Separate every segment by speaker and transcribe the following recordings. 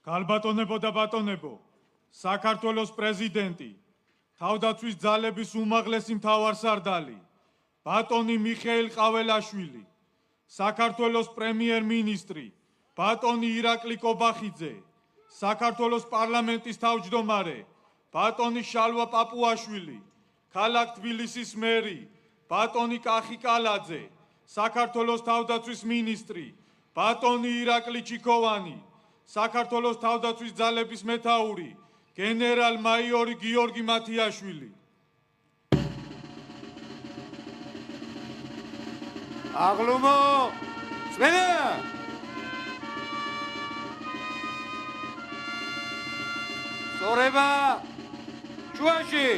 Speaker 1: Galbatonebo და ბატონებო, საქართველოს პრეზიდენტი, თავდაცვის ძალების უმაღლესი მთავარსარდალი, ბატონი მიხეილ ყაველაშვილი, საქართველოს პრემიერ-მინისტრი, ბატონი ირაკლი კობახიძე, საქართველოს პარლამენტის თავმჯდომარე, ბატონი შალვა პაპუაშვილი, ქალაქ თბილისის მერი, ბატონი კახი კალაძე, საქართველოს თავდაცვის მინისტრი, ბატონი ირაკლი ჩიქოვანი, საქართველოს თავდაცვის ძალების მეთაური, გენერალ-მაიორი გიორგი მათიაშვილი.
Speaker 2: აღლუმო, წმენა! სწორება, შუაში!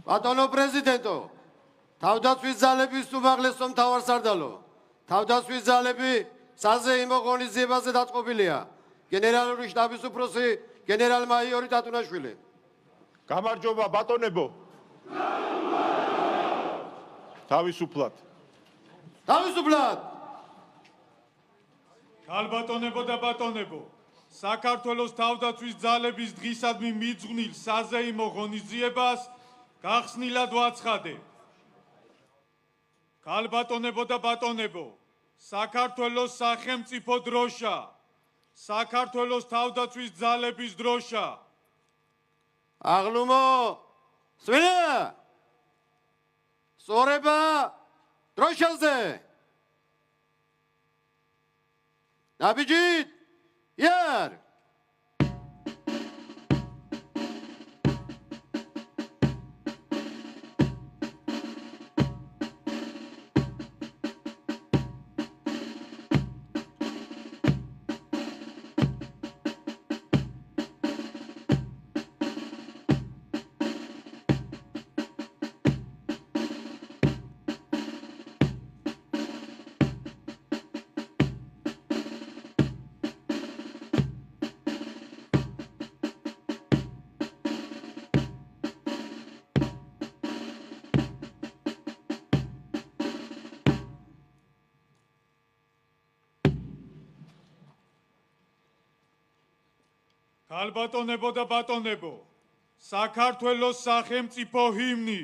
Speaker 2: ბატონო პრეზიდენტო, თავდაცვის ძალების უმაღლესო მთავარსარდალო, თავდაცვის ძალები საზეიმო ღონისძიებაზე დაწყობილია. გენერალური შტაბის უფროსი გენერალ-მაიორი ტატუნაშვილი.
Speaker 3: გამარჯობა ბატონებო. თავისუფლად.
Speaker 2: თავისუფლად.
Speaker 1: Galbatonebo და ბატონებო, საქართველოს თავდაცვის ძალების დღისადმი მიძღვნილ საზეიმო ღონისძიებას გახსნილად ვაცხადებ. Galbatonebo და ბატონებო, საქართველოს სახელმწიფო დროშა, საქართველოს თავდაცვის ძალების დროშა.
Speaker 2: აღლუმო, წმენა! სწორება, დროშაზე! ნაბიჯით, იარ!
Speaker 1: Galbatonebo და ბატონებო, საქართველოს სახელმწიფო ჰიმნი.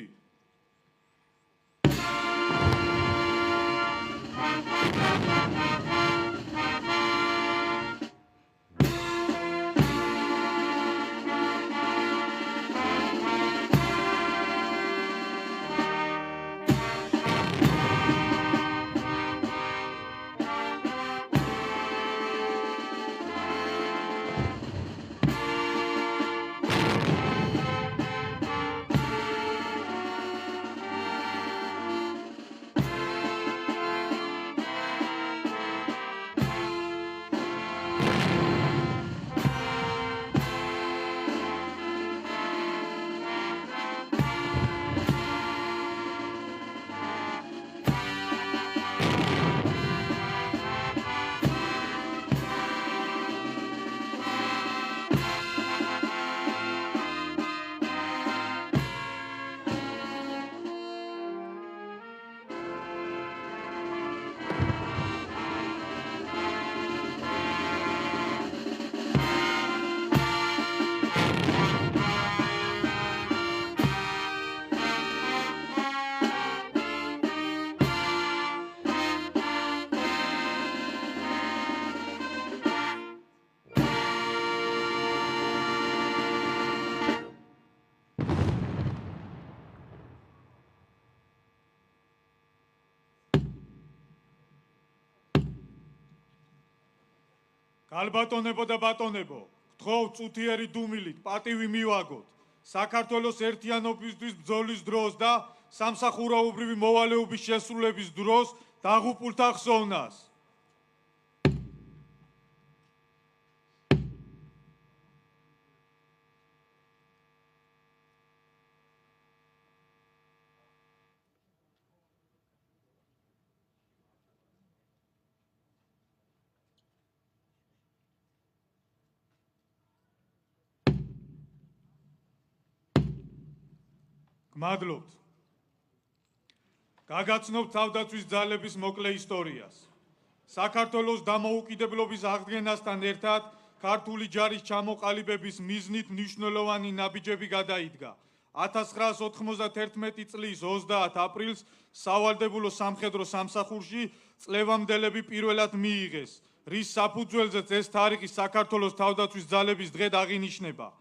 Speaker 1: Galbatonebo და ბატონებო, გთხოვ წუთიერი დუმილით პატივი მივაგოთ. საქართველოს ერთიანობისთვის ბრძოლის დროს და სამსახურაობრივი მოვალეობის შესრულების დროს დაღუპულთა ხსოვნას. გმადლობთ. გაგაცნობთ თავდაცვის ძალების მოკლე ისტორიას. საქართველოს დამოუკიდებლობის აღდგენასთან ერთად ქართული ჯარის ჩამოყალიბების მიზნით მნიშვნელოვანი ნაბიჯები გადაიდგა. 1991 წლის 30 აპრილს სავალდებულო სამხედრო სამსახურში წლევამდელები პირველად მიიღეს, რის საფუძველზეც ეს თარიღი საქართველოს თავდაცვის ძალების დღედ აღინიშნება.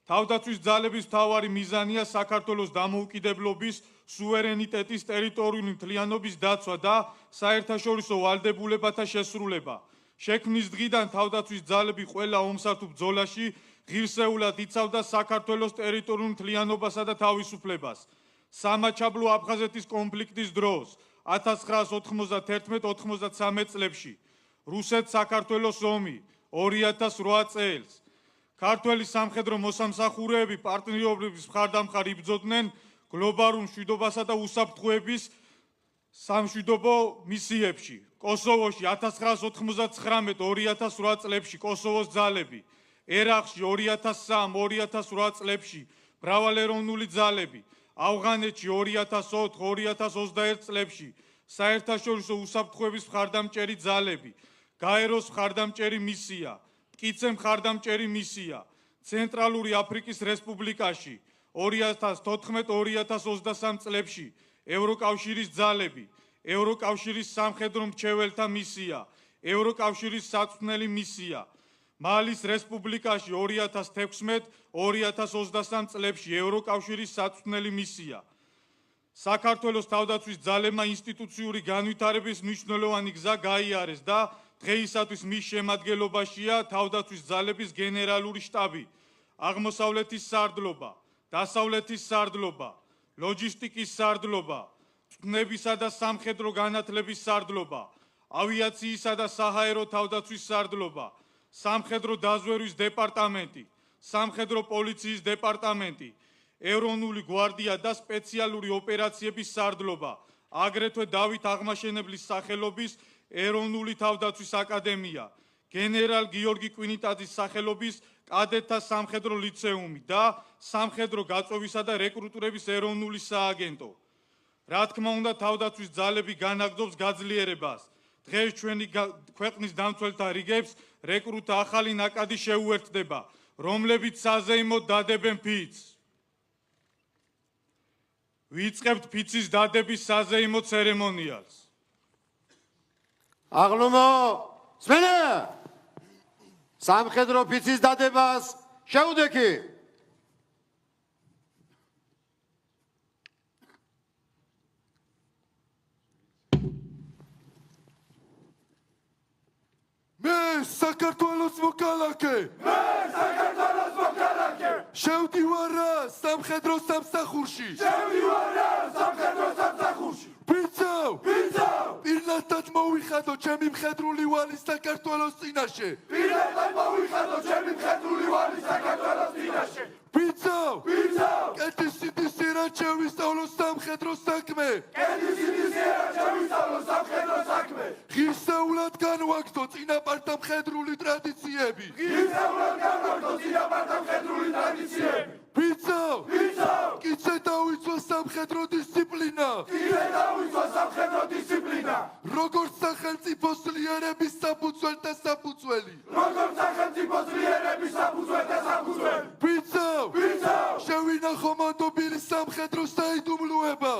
Speaker 1: თავდაცვის ძალების მთავარი მიზანია საქართველოს დამოუკიდებლობის, სუვერენიტეტის, ტერიტორიული მთლიანობის დაცვა და საერთაშორისო ვალდებულებათა შესრულება. შექმნის დღიდან თავდაცვის ძალები ყველა ომსა თუ ბრძოლაში ღირსეულად იცავდა საქართველოს ტერიტორიულ მთლიანობასა და თავისუფლებას. სამაჩაბლო აფხაზეთის კონფლიქტის დროს 1991-93 წლებში რუსეთ-საქართველოს ომი 2008 წელს ქართველი სამხედრო მოსამსახურეები პარტნიორობის მხარდამხარ იბრძოდნენ გლობალურ მშვიდობასა და უსაფრთხოების სამშვიდობო მისიებში. კოსოვოში 1999-2008 წლებში კოსოვოს ძალები, ერაყში 2003-2008 წლებში მრავალეროვნული ძალები, ავღანეთში 2004-2021 წლებში საერთაშორისო უსაფრთხოების მხარდამჭერი ძალები, გაეროს მხარდამჭერი მისია, მტკიცე მხარდამჭერი მისია, ცენტრალური აფრიკის რესპუბლიკაში 2014-2023 წლებში ევროკავშირის ძალები, ევროკავშირის სამხედრო მრჩეველთა მისია, ევროკავშირის საწვრთნელი მისია, მალის რესპუბლიკაში 2016-2023 წლებში ევროკავშირის საწვრთნელი მისია. საქართველოს თავდაცვის ძალებმა ინსტიტუციური განვითარების მნიშვნელოვანი გზა გაიარეს და დღეისათვის მის შემადგენლობაშია თავდაცვის ძალების გენერალური შტაბი, აღმოსავლეთის სარდლობა, დასავლეთის სარდლობა, ლოჯისტიკის სარდლობა, წვნებისა და სამხედრო განათლების სარდლობა, ავიაციისა და საჰაერო თავდაცვის სარდლობა, სამხედრო დაზვერვის დეპარტამენტი, სამხედრო პოლიციის დეპარტამენტი, ეროვნული გვარდია და სპეციალური ოპერაციების სარდლობა, აგრეთვე დავით აღმაშენებლის სახელობის ეროვნული თავდაცვის აკადემია, გენერალ გიორგი კვინიტაძის სახელობის კადეტთა სამხედრო ლიცეუმი და სამხედრო გაწვევისა და რეკრუტირების ეროვნული სააგენტო. რა თქმა უნდა, თავდაცვის ძალები განაგრძობს გაძლიერებას. დღეს ჩვენი ქვეყნის დამცველთა რიგებს რეკრუტთა ახალი ნაკადი შეუერთდება, რომლებიც საზეიმოდ დადებენ ფიცს. ვიწყებთ ფიცის დადების საზეიმო ცერემონიალს.
Speaker 2: აღლუმო, სმენა! სამხედრო ფიცის დადებას შეუდექი.
Speaker 4: მე საქართველოს მოქალაქე. შევდივარა სამხედრო სამსახურში. ვიცავ. პირნათად მოვიხადო ჩემი მხედრული ვალი საქართველოს წინაშე. ვიცავ. კეთის სიდისი რა შევისწავლო სამხედრო საქმე. ღირსეულად განვაგრძო წინაპართა მხედრული ტრადიციები. ვიცავ. კიდე დავიცვა სამხედრო დისციპლინა. როგორც სახელმწიფოს ლიერების საფუძველთა საფუძველი. ვიცავ. შევინახო მანდობილი სამხედრო საიდუმლოება.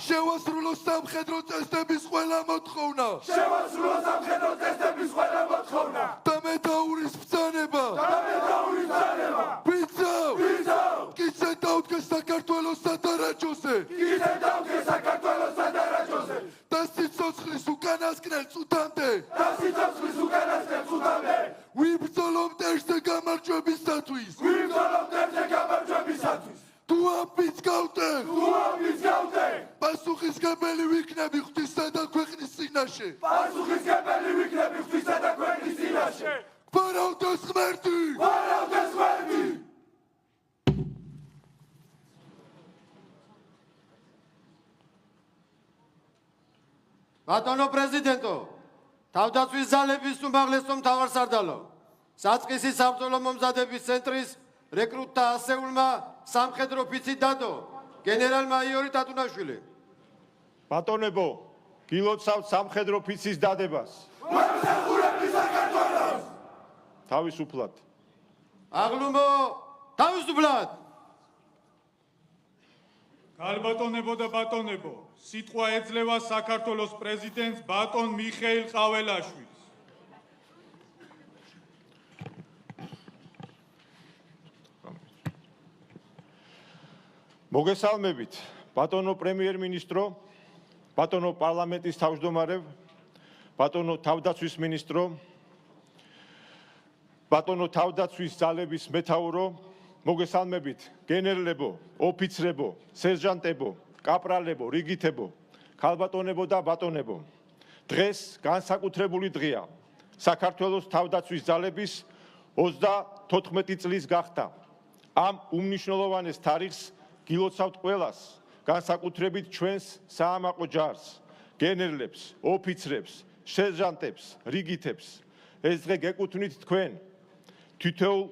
Speaker 4: შევასრულო სამხედრო წესდების ყველა მოთხოვნა. და მე დაურის ბრძანება. ვიცავ. კიდე დავდგე საქართველოს სადარაჯოზე. და სიცოცხლის უკანასკნელ წუთამდე. ვიბრძოლო მტერზე გამარჯვებისა გამარჯვებისათვის. გვიბრძოლობ მტებზე გამარჯვებისათვის. თუ ამბიც გავდებ, პასუხისგებელი ვიქნები ღვთისა და ქვეყნის წინაშე. გვარაუდეს ღმერთი.
Speaker 2: ბატონო პრეზიდენტო, თავდაცვის ძალების უმაღლესო მთავარსარდალო, საწყისი საბრძოლო მომზადების ცენტრის რეკრუტთა ასეულმა სამხედრო ოფიცი დადო, გენერალ-მაიორი ტატუნაშვილი.
Speaker 3: ბატონებო, გილოცავთ სამხედრო ოფიცის დადებას. თავისუფლად.
Speaker 2: აღლუმო, თავისუფლად.
Speaker 1: ქალბატონებო და ბატონებო, სიტყვა ეძლევა საქართველოს პრეზიდენტს ბატონ მიხეილ ყაველაშვილს.
Speaker 3: მოგესალმებით, ბატონო პრემიერ-მინისტრო, ბატონო პარლამენტის თავმჯდომარე, ბატონო თავდაცვის მინისტრო, ბატონო თავდაცვის ძალების მეთაურო, მოგესალმებით, გენერლებო, ოფიცრებო, სერჟანტებო, კაპრალებო, რიგითებო, ქალბატონებო და ბატონებო. დღეს განსაკუთრებული დღეა. საქართველოს თავდაცვის ძალების 34 წლის გახდა. ამ უმნიშვნელოვანეს თარიღს გილოცავთ ყველას, განსაკუთრებით ჩვენს საამაყო ჯარს, გენერლებს, ოფიცრებს, სერჟანტებს, რიგითებს. ეს დღე გეკუთვნით თქვენ, თითოეულ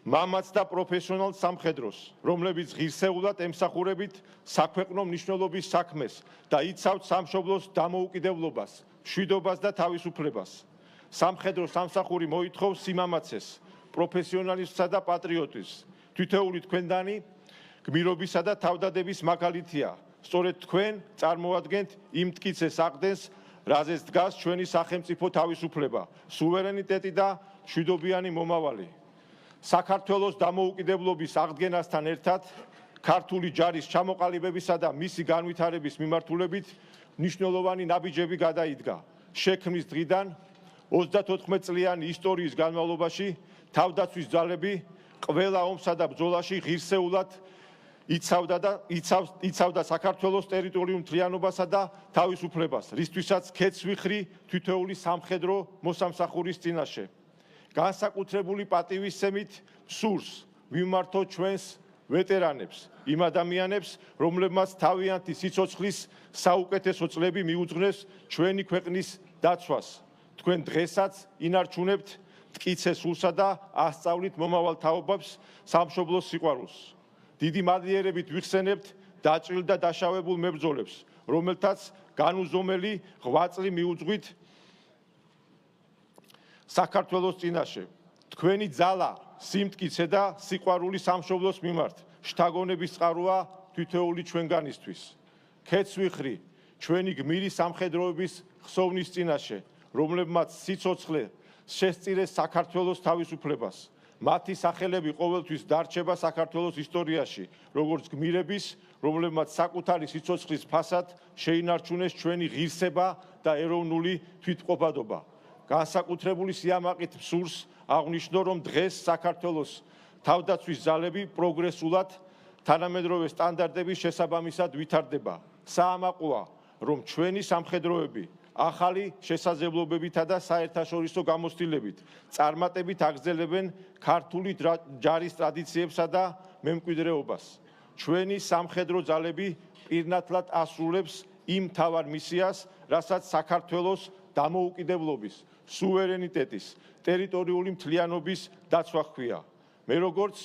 Speaker 3: მამაც და პროფესიონალ სამხედროს, რომლებიც ღირსეულად ემსახურებით საქვეყნო მნიშვნელობის საქმეს და იცავთ სამშობლოს დამოუკიდებლობას, მშვიდობას და თავისუფლებას. სამხედრო სამსახური მოითხოვს სიმამაცეს, პროფესიონალიზმსა და პატრიოტიზმს. თითოეული თქვენდანი გმირობისა და თავდადების მაგალითია. სწორედ თქვენ წარმოადგენთ იმ მტკიცეს აღდგენს, რაზეც დგას ჩვენი სახელმწიფო თავისუფლება, სუვერენიტეტი და მშვიდობიანი მომავალი. საქართველოს დამოუკიდებლობის აღდგენასთან ერთად ქართული ჯარის ჩამოყალიბებისა და მისი განვითარების მიმართულებით მნიშვნელოვანი ნაბიჯები გადაიდგა. შექმნის დღიდან 34 წლიანი ისტორიის განმავლობაში თავდაცვის ძალები ყველა ომსა და ბრძოლაში ღირსეულად იცავდა საქართველოს ტერიტორიულ მთლიანობასა და თავისუფლებას, რისთვისაც ქეთს ვიხრი თითოეული სამხედრო მოსამსახურის წინაშე. განსაკუთრებული პატივისცემით სურს ვიმართოთ ჩვენს ვეტერანებს, იმ ადამიანებს, რომლებმაც თავიანთი სიცოცხლის საუკეთესო წლები მიუძღვნეს ჩვენი ქვეყნის დაცვას. თქვენ დღესაც ინარჩუნებთ მტკიცე სულსა და ასწავლით მომავალ თაობებს სამშობლოს სიყვარულს. დიდი მადლიერებით ვიხსენებთ დაჭრილ და დაშავებულ მებრძოლებს, რომელთაც განუზომელი ღვაწლი მიუძღვით საქართველოს წინაშე. თქვენი ძალა, სიმტკიცე და სიყვარული სამშობლოს მიმართ შთაგონების წყაროა თითოეული ჩვენგანისთვის. ქეთს ვიხრი ჩვენი გმირი სამხედროების ხსოვნის წინაშე, რომლებმაც სიცოცხლე შესწირეს საქართველოს თავისუფლებას. მათი სახელები ყოველთვის დარჩება საქართველოს ისტორიაში, როგორც გმირების, რომლებმაც საკუთარი სიცოცხლის ფასად შეინარჩუნეს ჩვენი ღირსება და ეროვნული თვითმყოფადობა. განსაკუთრებული სიამაყით მსურს აღნიშნო, რომ დღეს საქართველოს თავდაცვის ძალები პროგრესულად თანამედროვე სტანდარტების შესაბამისად ვითარდება. საამაყოა, რომ ჩვენი სამხედროები ახალი შესაძლებლობებითა და საერთაშორისო გამოცდილებით წარმატებით აგრძელებენ ქართული ჯარის ტრადიციებსა და მემკვიდრეობას. ჩვენი სამხედრო ძალები პირნათლად ასრულებს იმ მთავარ მისიას, რასაც საქართველოს დამოუკიდებლობის, სუვერენიტეტის, ტერიტორიული მთლიანობის დაცვა ჰქვია. მე როგორც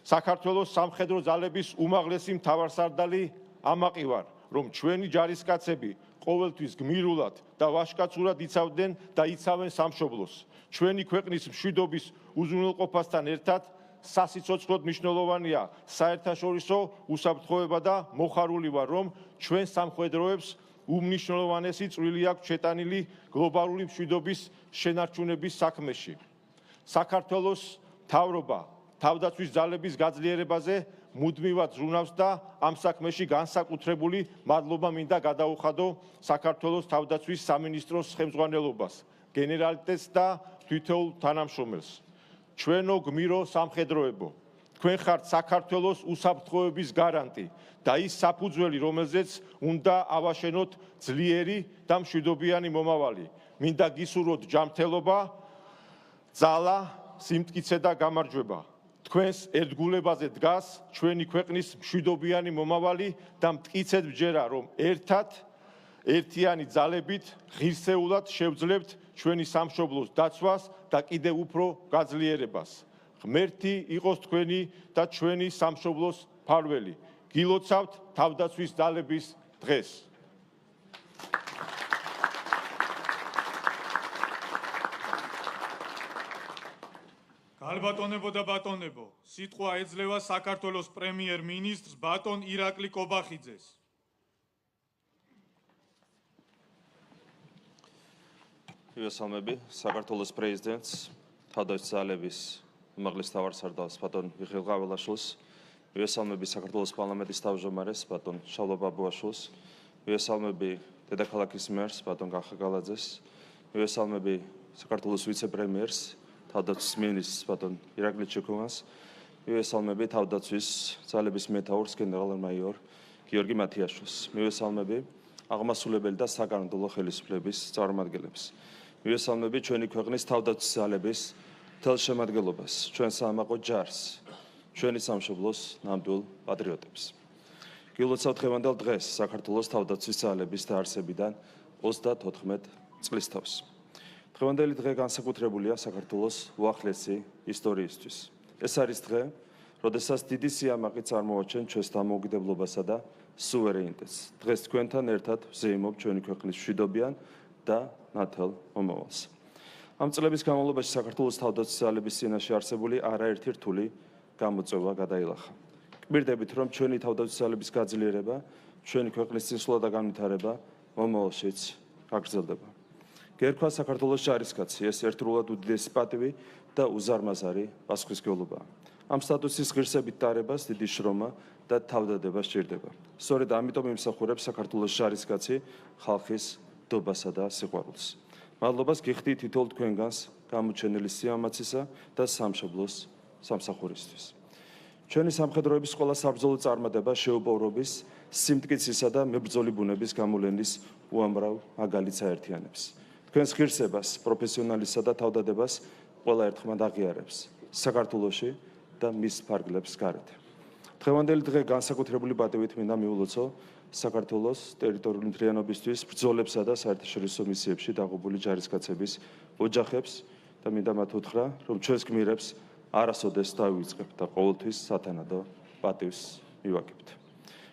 Speaker 3: საქართველოს სამხედრო ძალების უმაღლესი მთავარსარდალი ამაყი ვარ, რომ ჩვენი ჯარისკაცები ყოველთვის გმირულად და ვაჟკაცურად იცავდნენ და იცავენ სამშობლოს. ჩვენი ქვეყნის მშვიდობის უზრუნველყოფასთან ერთად სასიცოცხლოდ მნიშვნელოვანია საერთაშორისო უსაფრთხოება და მოხარული ვარ, რომ ჩვენ სამხედროებს უმნიშვნელოვანესი წვლილი აქვს შეტანილი გლობალური მშვიდობის შენარჩუნების საქმეში. საქართველოს მთავრობა თავდაცვის ძალების გაძლიერებაზე მუდმივად ზრუნავს და ამ საქმეში განსაკუთრებული მადლობა მინდა გადაუხადო საქართველოს თავდაცვის სამინისტროს ხელმძღვანელობას, გენერალიტეტს და თითოეულ თანამშრომელს. ჩვენო გმირო სამხედროებო, თქვენ ხართ საქართველოს უსაფრთხოების გარანტი და ის საფუძველი, რომელზეც უნდა ავაშენოთ ძლიერი და მშვიდობიანი მომავალი. მინდა გისურვოთ ჯანმრთელობა, ძალა, სიმტკიცე და გამარჯვება. თქვენს ერთგულებაზე დგას ჩვენი ქვეყნის მშვიდობიანი მომავალი და მტკიცედ ვჯერა, რომ ერთიანი ძალებით ღირსეულად შევძლებთ ჩვენი სამშობლოს დაცვას და კიდევ უფრო გაძლიერებას. ღმერთი იყოს თქვენი და ჩვენი სამშობლოს მფარველი. გილოცავთ თავდაცვის ძალების დღეს.
Speaker 1: გალბატონებო და ბატონებო, სიტყვა ეძლევა საქართველოს პრემიერ-მინისტრს ბატონ ირაკლი კობახიძეს.
Speaker 5: მივესალმები საქართველოს პრეზიდენტს, თავდაცვის ძალების უმაღლეს მთავარსარდალს ბატონ მიხეილ ყაველაშვილს, მივესალმები საქართველოს პარლამენტის თავმჯდომარეს ბატონ შალვა ბაბუაშვილს, მივესალმები დედაქალაქის მერს ბატონ გახაგალაძეს, მივესალმები საქართველოს ვიცე-პრემიერს, თავდაცვის მინისტრს ბატონ ირაკლი ჩიქოვანს, მივესალმები თავდაცვის ძალების მეთაურს გენერალ-მაიორ გიორგი მათიაშვილს, მივესალმები აღმასრულებელი და საკანონმდებლო ხელისუფლების წარმომადგენლებს. მივესალმები ჩვენი ქვეყნის თავდაცვის ძალების მთელ შემადგენლობას, ჩვენ საამაყო ჯარს, ჩვენი სამშობლოს ნამდვილ პატრიოტებს. გილოცავთ დღევანდელ დღეს საქართველოს თავდაცვის ძალების დაარსებიდან 34 წლის თავს. დღევანდელი დღე განსაკუთრებულია საქართველოს უახლესი ისტორიისთვის. ეს არის დღე, როდესაც დიდი სიამაყი წარმოაჩენს ჩვენს დამოუკიდებლობასა და სუვერენიტეტს. დღეს თქვენთან ერთად ვზეიმობ ჩვენი ქვეყნის მშვიდობიან და ნათელ მომავალს. ამ წლების განმავლობაში საქართველოს თავდაცვის ძალების წინაშე არსებული არაერთი რთული გამოწვევა გადაილახა. გპირდებით, რომ ჩვენი თავდაცვის ძალების გაძლიერება, ჩვენი ქვეყნის წინსვლა და განვითარება მომავალშიც გაგრძელდება. გერქვა საქართველოს ჯარისკაცი, ეს ერთდროულად უდიდესი პატივი და უზარმაზარი პასუხისმგებლობაა. ამ სტატუსის ღირსებით ტარებას დიდი შრომა და თავდადება სჭირდება. სწორედ ამიტომ იმსახურებს საქართველოს ჯარისკაცი ხალხის დობასა და სიყვარულს. მადლობას გიხდით თითოეულ თქვენგანს გამოჩენილი სიამაცისა და სამშობლოს სამსახურისთვის. ჩვენი სამხედროების ყველა საბრძოლო წარმატება შეუპოვრობის, სიმტკიცისა და მებრძოლი ბუნების გამოვლენის უამრავ მაგალითს აერთიანებს. თქვენს ღირსებას, პროფესიონალიზმსა და თავდადებას ყველა ერთხმად აღიარებს საქართველოში და მის ფარგლებს გარეთ. დღევანდელი დღე განსაკუთრებული პატივით მინდა მიულოცო საქართველოს ტერიტორიული მთლიანობისთვის ბრძოლებსა და საერთაშორისო მისიებში დაღუპული ჯარისკაცების ოჯახებს და მინდა მათ უთხრა, რომ ჩვენს გმირებს არასოდეს დავიწყებთ და ყოველთვის სათანადო პატივს მივაგებთ.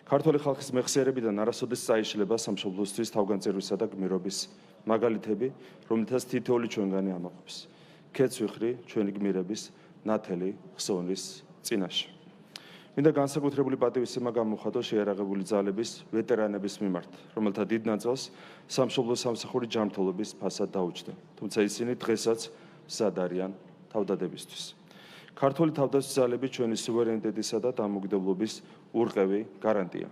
Speaker 5: ქართული ხალხის მეხსიერებიდან არასოდეს წაიშლება სამშობლოსთვის თავგანწირვისა და გმირობის მაგალითები, რომლითაც თითოეული ჩვენგანი ამაყობს. ქეთს ვიხრი ჩვენი გმირების ნათელი ხსოვნის წინაშე. მინდა განსაკუთრებული პატივისცემა გამოვხატო შეიარაღებული ძალების ვეტერანების მიმართ, რომელთა დიდ ნაწილს სამშობლოს სამსახური ჯანმრთელობის ფასად დაუჯდა, თუმცა ისინი დღესაც მზად არიან თავდადებისთვის. ქართული თავდაცვის ძალები ჩვენი სუვერენიტეტისა და დამოუკიდებლობის ურყევი გარანტია.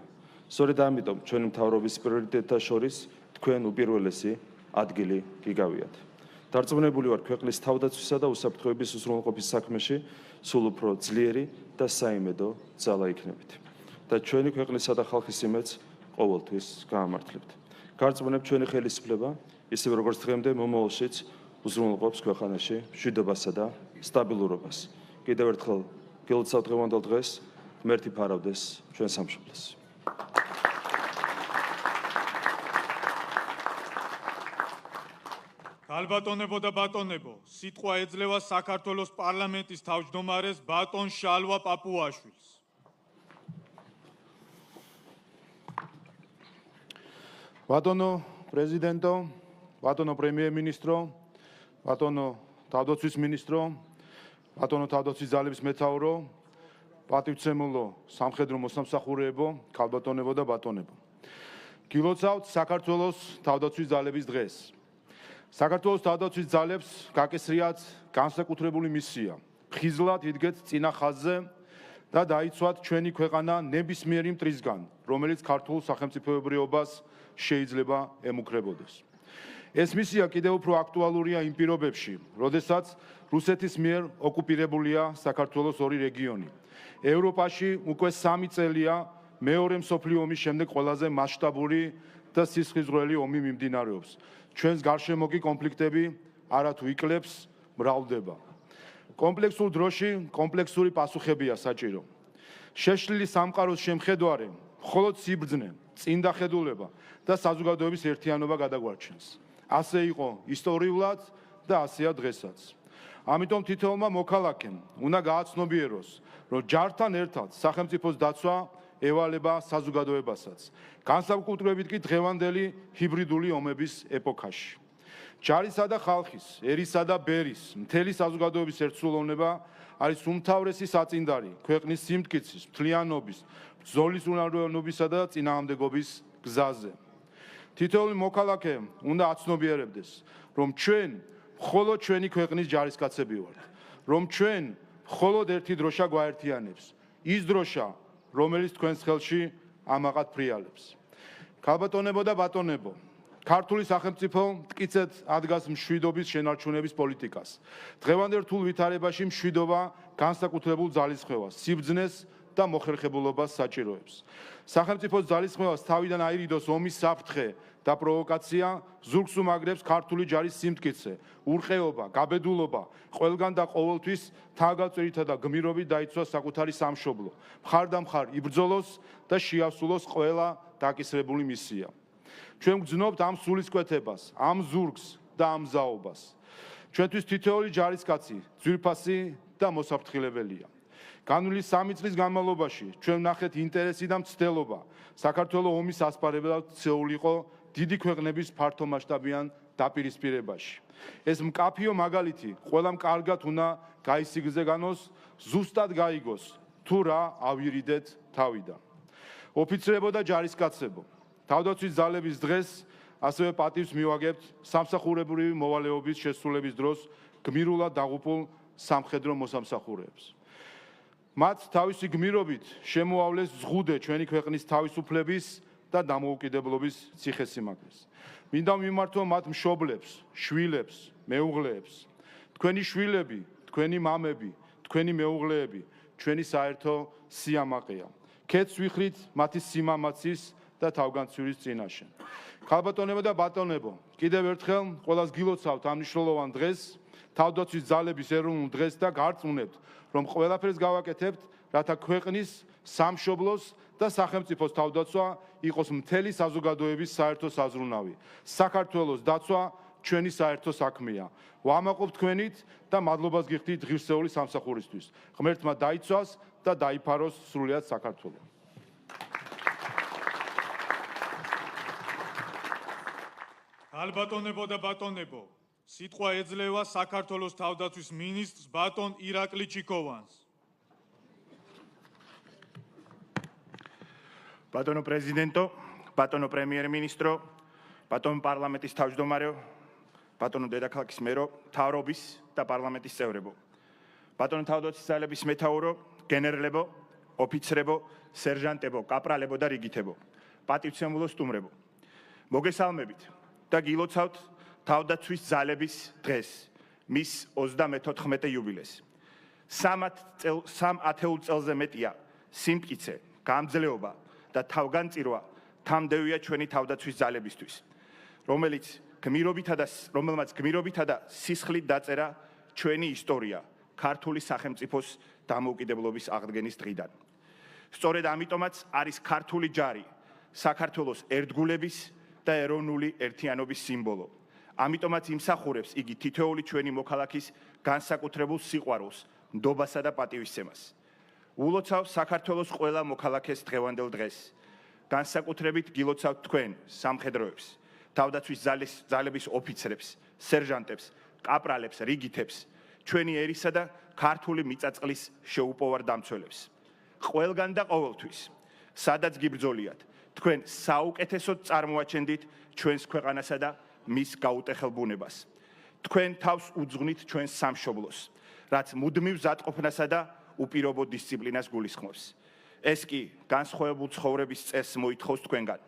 Speaker 5: სწორედ ამიტომ ჩვენი მთავრობის პრიორიტეტთა შორის თქვენ უპირველესი ადგილი გიგავიათ. დარწმუნებული ვარ ქვეყნის თავდაცვისა და უსაფრთხოების უზრუნველყოფის საქმეში სულ უფრო ძლიერი და საიმედო ძალა იქნებით და ჩვენი ქვეყნისა და ხალხის იმედს ყოველთვის გაამართლებთ. გარწმუნებ ჩვენი ხელისუფლება, ისევე როგორც დღემდე მომავალშიც უზრუნველყოფს ქვეყანაში მშვიდობასა და სტაბილურობას. კიდევ ერთხელ გილოცავთ დღევანდელ დღეს, ღმერთი ფარავდეს ჩვენ სამშობლოს.
Speaker 1: გალბატონებო და ბატონებო, სიტყვა ეძლევა საქართველოს პარლამენტის თავმჯდომარეს ბატონ შალვა პაპუაშვილს.
Speaker 4: ბატონო პრეზიდენტო, ბატონო პრემიერ-მინისტრო, ბატონო თავდაცვის მინისტრო, ბატონო თავდაცვის ძალების მეთაურო, პატივცემულო სამხედრო მოსამსახურეებო, ქალბატონებო და ბატონებო. გილოცავთ საქართველოს თავდაცვის ძალების დღეს. საქართველოს თავდაცვის ძალებს გაკისრიათ განსაკუთრებული მისია. ხიზლად იდგეთ წინა ხაზზე და დაიცვათ ჩვენი ქვეყანა ნებისმიერი მტრისგან, რომელიც ქართულ სახელმწიფოებრიობას შეიძლება ემუქრებოდეს. ეს მისია კიდევ უფრო აქტუალურია იმ პირობებში, როდესაც
Speaker 6: რუსეთის მიერ ოკუპირებულია საქართველოს ორი რეგიონი. ევროპაში უკვე 3 წელია მეორე მსოფლიო ომის შემდეგ ყველაზე მასშტაბური და სისხლისღვრელი ომი მიმდინარეობს. ჩვენს გარშემო კი კონფლიქტები არათუ იკლებს, მრავლდება. კომპლექსურ დროში კომპლექსური პასუხებია საჭირო. შეშლილი სამყაროს შემხედვარე მხოლოდ სიბრძნე, წინდახედულება და საზოგადოების ერთიანობა გადაგვარჩენს. ასე იყო ისტორიულად და ასეა დღესაც. ამიტომ თითოეულმა მოქალაქემ უნდა გააცნობიეროს, რომ ჯართან ერთად სახელმწიფოს დაცვა ევალება საზოგადოებასაც, განსაკუთრებით კი დღევანდელი ჰიბრიდული ომების ეპოქაში. ჯარისა და ხალხის, ერისა და ბერის, მთელი საზოგადოების ერთსულოვნება არის უმთავრესი საწინდარი ქვეყნის სიმტკიცის, მთლიანობის, ბრძოლის უნარიანობისა და წინააღმდეგობის გზაზე. თითოეული მოქალაქე უნდა აცნობიერებდეს, რომ ჩვენ მხოლოდ ჩვენი ქვეყნის ჯარისკაცები ვართ, რომ ჩვენ მხოლოდ ერთი დროშა გვაერთიანებს, ის დროშა, რომელიც თქვენს ხელში ამაყად ფრიალებს. ქალბატონებო და ბატონებო, ქართული სახელმწიფო მტკიცედ ადგას მშვიდობის შენარჩუნების პოლიტიკას. დღევანდელ რთულ ვითარებაში მშვიდობა განსაკუთრებულ ძალისხმევას, სიბრძნეს და მოხერხებულობას საჭიროებს. სახელმწიფოს ძალისხმევას თავიდან აირიდოს ომის საფრთხე და პროვოკაცია ზურგს უმაგრებს ქართული ჯარის სიმტკიცე, ურყეობა, გაბედულობა, ყველგან და ყოველთვის თავგაწერითა და გმირობით დაიცვა საკუთარი სამშობლო. მხარ იბრძოლოს და შეასრულოს ყველა დაკისრებული მისია. ჩვენ გძნობთ ამ სულისკვეთებას, ამ ზურგს და ამ ზაობას. ჩვენთვის თითოეული ჯარისკაცი ძვირფასი და მოსაფრთხილებელია. განვლილი 3 წლის განმავლობაში ჩვენ ვნახეთ ინტერესი და მცდელობა საქართველოს ომის ასპარებად ცეულიყო დიდი ქვეყნების ფართომასშტაბიან დაპირისპირებაში. ეს მკაფიო მაგალითი ყველამ კარგად უნდა გაისიგზეგანოს, ზუსტად გაიგოს თუ რა ავირიდეთ თავიდან. ოფიცრებო და ჯარისკაცებო, თავდაცვის ძალების დღეს ასევე პატივს მივაგებთ სამსახურებრივი მოვალეობის შესრულების დროს გმირულად დაღუპულ სამხედრო მოსამსახურეებს. მათ თავისი გმირობით შემოავლეს ზღუდე ჩვენი ქვეყნის თავისუფლების და დამოუკიდებლობის ციხესიმაგრეს. მინდა მიმართო მათ მშობლებს, შვილებს, მეუღლეებს. თქვენი შვილები, თქვენი მამები, თქვენი მეუღლეები ჩვენი საერთო სიამაყეა. ქეთს ვიხრით მათი სიმამაცის და თავგანწირის წინაშე. ქალბატონებო და ბატონებო, კიდევ ერთხელ ყველას გილოცავთ ამ მნიშვნელოვან დღეს, თავდაცვის ძალების ეროვნულ დღეს და გარწმუნებთ, რომ ყველაფერს გავაკეთებთ, რათა ქვეყნის, სამშობლოს და სახელმწიფოს თავდაცვა იყოს მთელი საზოგადოების საერთო საზრუნავი. საქართველოს დაცვა ჩვენი საერთო საქმეა. ვამაყობ თქვენით და მადლობას გიხდით ღირსეული სამსახურისთვის. ღმერთმა დაიცვას და დაიფაროს სრულიად საქართველო.
Speaker 1: ქალბატონებო და ბატონებო, სიტყვა ეძლევა საქართველოს თავდაცვის მინისტრს ბატონ ირაკლი ჩიქოვანს.
Speaker 7: ბატონო პრეზიდენტო, ბატონო პრემიერ-მინისტრო, ბატონო პარლამენტის თავმჯდომარეო, ბატონო დედაქალაქის მერო, მთავრობის და პარლამენტის წევრებო, ბატონო თავდაცვის ძალების მეთაურო, გენერლებო, ოფიცრებო, სერჟანტებო, კაპრალებო და რიგითებო, პატივცემულო სტუმრებო. მოგესალმებით და გილოცავთ თავდაცვის ძალების დღეს, მის 34 იუბილეს. 3 ათეულ წელზე მეტია სიმტკიცე, გამძლეობა და თავგანწირვა თამდევია ჩვენი თავდაცვის ძალებისთვის, რომელმაც გმირობითა და სისხლით დაწერა ჩვენი ისტორია ქართული სახელმწიფოს დამოუკიდებლობის აღდგენის დღიდან. სწორედ ამიტომაც არის ქართული ჯარი საქართველოს ერთგულების და ეროვნული ერთიანობის სიმბოლო. ამიტომაც იმსახურებს იგი თითოეული ჩვენი მოქალაქის განსაკუთრებულ სიყვარულს, ნდობასა და პატივისცემას. ულოცავ საქართველოს ყველა მოქალაქეს დღევანდელ დღეს. განსაკუთრებით გილოცავ თქვენ სამხედროებს, თავდაცვის ძალების ოფიცრებს, სერჟანტებს, კაპრალებს, რიგითებს, ჩვენი ერისა და ქართული მიწაწყლის შეუპოვარ დამცველებს. ყველგან და ყოველთვის, სადაც გიბრძოლიათ, თქვენ საუკეთესოდ წარმოაჩენდით ჩვენს ქვეყანასა და მის გაუტეხელ ბუნებას. თქვენ თავს უძღვნით ჩვენს სამშობლოს, რაც მუდმივ ზადყოფნასა და უპირობო დისციპლინას გულისხმობს. ეს კი განსხვავებულ ცხოვრების წესს მოითხოვს თქვენგან,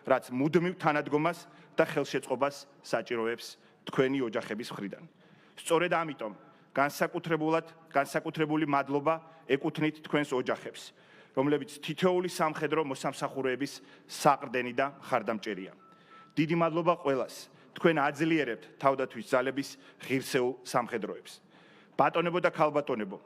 Speaker 7: რაც მუდმივ თანადგომას და ხელშეწყობას საჭიროებს თქვენი ოჯახების მხრიდან. სწორედ ამიტომ განსაკუთრებული მადლობა ეკუთვნით თქვენს ოჯახებს, რომლებიც თითოეული სამხედრო მოსამსახურეების საყრდენი და მხარდამჭერია. დიდი მადლობა ყველას, თქვენ აძლიერებთ თავდაცვის ძალების ღირსეულ სამხედროებს. ბატონებო და ქალბატონებო,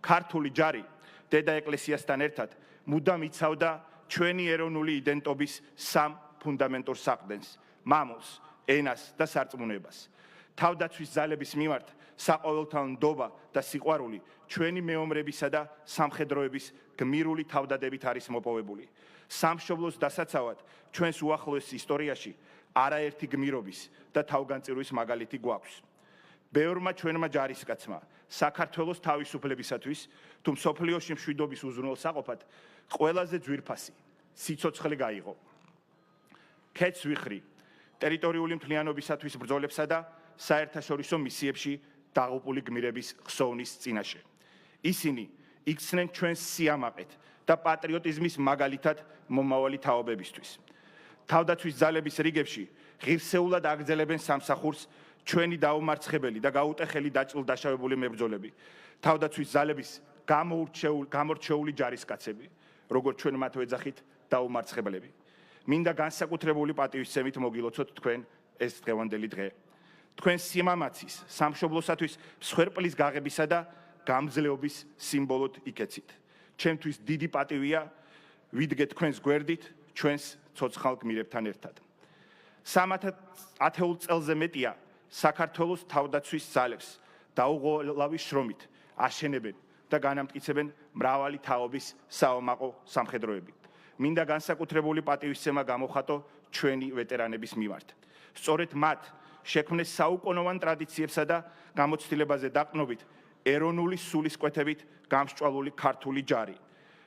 Speaker 7: ქართული ჯარი დედა ეკლესიასთან ერთად მუდამ იცავდა ჩვენი ეროვნული იდენტობის სამ ფუნდამენტურ საყრდენს: მამულს, ენას და სარწმუნოებას. თავდაცვის ძალების მიმართ საყოველთაო ნდობა და სიყვარული ჩვენი მეომრებისა და სამხედროების გმირული თავდადებით არის მოპოვებული. სამშობლოს დასაცავად ჩვენს უახლოეს ისტორიაში არაერთი გმირობის და თავგანწირვის მაგალითი გვაქვს. ბევრმა ჩვენმა ჯარისკაცმა საქართველოს თავისუფლებისათვის თუ მსოფლიოში მშვიდობის უზრუნველსაყოფად ყველაზე ძვირფასი სიცოცხლე გაიღო. ქეთს ვიხრი ტერიტორიული მთლიანობისათვის ბრძოლებსა და საერთაშორისო მისიებში დაღუპული გმირების ხსოვნის წინაშე. ისინი იქცნენ ჩვენს სიამაყედ და პატრიოტიზმის მაგალითად მომავალი თაობებისთვის. თავდაცვის ძალების რიგებში ღირსეულად აგრძელებენ სამსახურს ჩვენი დაუმარცხებელი და გაუტეხელი დაჭრილ-დაშავებული მებრძოლები, თავდაცვის ძალების გამორჩეული ჯარისკაცები, როგორც ჩვენ მათ ვეძახით დაუმარცხებლები. მინდა განსაკუთრებული პატივისცემით მოგილოცოთ თქვენ ეს დღევანდელი დღე. თქვენ სიმამაცის, სამშობლოსათვის მსხვერპლის გაღებისა და გამძლეობის სიმბოლოდ იქეცით. ჩემთვის დიდი პატივია ვიდგე თქვენს გვერდით ჩვენს ცოცხალ გმირებთან ერთად. 3 ათეულ წელზე მეტია საქართველოს თავდაცვის ძალებს დაუღალავი შრომით აშენებენ და განამტკიცებენ მრავალი თაობის საომაყო სამხედროები. მინდა განსაკუთრებული პატივისცემა გამოხატო ჩვენი ვეტერანების მიმართ. სწორედ მათ შექმნეს საუკუნოვან ტრადიციებსა და გამოცდილებაზე დაყრდნობით ეროვნული სულისკვეთებით გამსჭვალული ქართული ჯარი,